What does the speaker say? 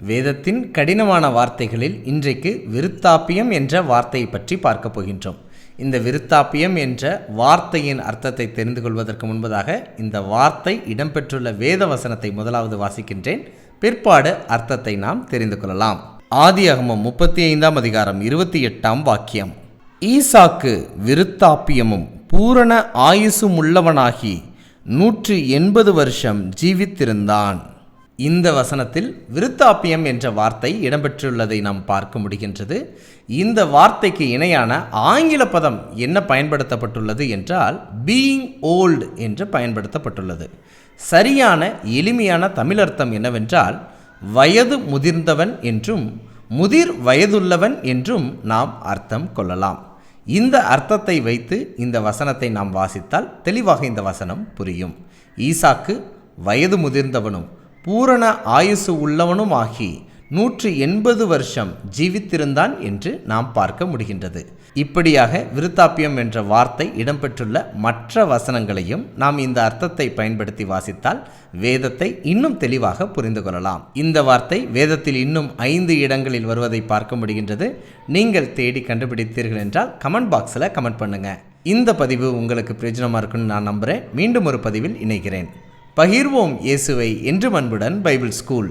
வேதத்தின் கடினமான வார்த்தைகளில் இன்றைக்கு விருத்தாப்பியம் என்ற வார்த்தையை பற்றி பார்க்க போகின்றோம். இந்த விருத்தாப்பியம் என்ற வார்த்தையின் அர்த்தத்தை தெரிந்து கொள்வதற்கு முன்பதாக இந்த வார்த்தை இடம்பெற்றுள்ள வேத வசனத்தை முதலாவது வாசிக்கின்றேன். பிற்பாடு அர்த்தத்தை நாம் தெரிந்து கொள்ளலாம். ஆதியாகமம் 35 அதிகாரம் 28 வாக்கியம். ஈசாக்கு விருத்தாப்பியமும் பூரண ஆயுசுமுள்ளவனாகி 180 வருஷம் ஜீவித்திருந்தான். இந்த வசனத்தில் விருத்தாப்பியம் என்ற வார்த்தை இடம்பெற்றுள்ளதை நாம் பார்க்க முடிகின்றது. இந்த வார்த்தைக்கு இணையான ஆங்கில பதம் என்ன பயன்படுத்தப்பட்டுள்ளது என்றால் பீயிங் ஓல்டு என்று பயன்படுத்தப்பட்டுள்ளது. சரியான எளிமையான தமிழர்த்தம் என்னவென்றால் வயது முதிர்ந்தவன் என்றும் முதிர் வயதுள்ளவன் என்றும் நாம் அர்த்தம் கொள்ளலாம். இந்த அர்த்தத்தை வைத்து இந்த வசனத்தை நாம் வாசித்தால் தெளிவாக இந்த வசனம் புரியும். ஈசாக்கு வயது முதிர்ந்தவனும் பூரண ஆயுசு உள்ளவனும் ஆகி 180 வருஷம் ஜீவித்திருந்தான் என்று நாம் பார்க்க முடிகின்றது. இப்படியாக விருத்தாப்பியம் என்ற வார்த்தை இடம்பெற்றுள்ள மற்ற வசனங்களையும் நாம் இந்த அர்த்தத்தை பயன்படுத்தி வாசித்தால் வேதத்தை இன்னும் தெளிவாக புரிந்து கொள்ளலாம். இந்த வார்த்தை வேதத்தில் இன்னும் 5 இடங்களில் வருவதை பார்க்க முடிகின்றது. நீங்கள் தேடி கண்டுபிடித்தீர்கள் என்றால் கமெண்ட் பாக்ஸில் கமெண்ட் பண்ணுங்க. இந்த பதிவு உங்களுக்கு பிரயோஜனமாக இருக்குன்னு நான் நம்புகிறேன். மீண்டும் ஒரு பதிவில் இணைகிறேன். பகிர்வோம் இயேசுவை என்று அன்புடன் பைபிள் ஸ்கூல்.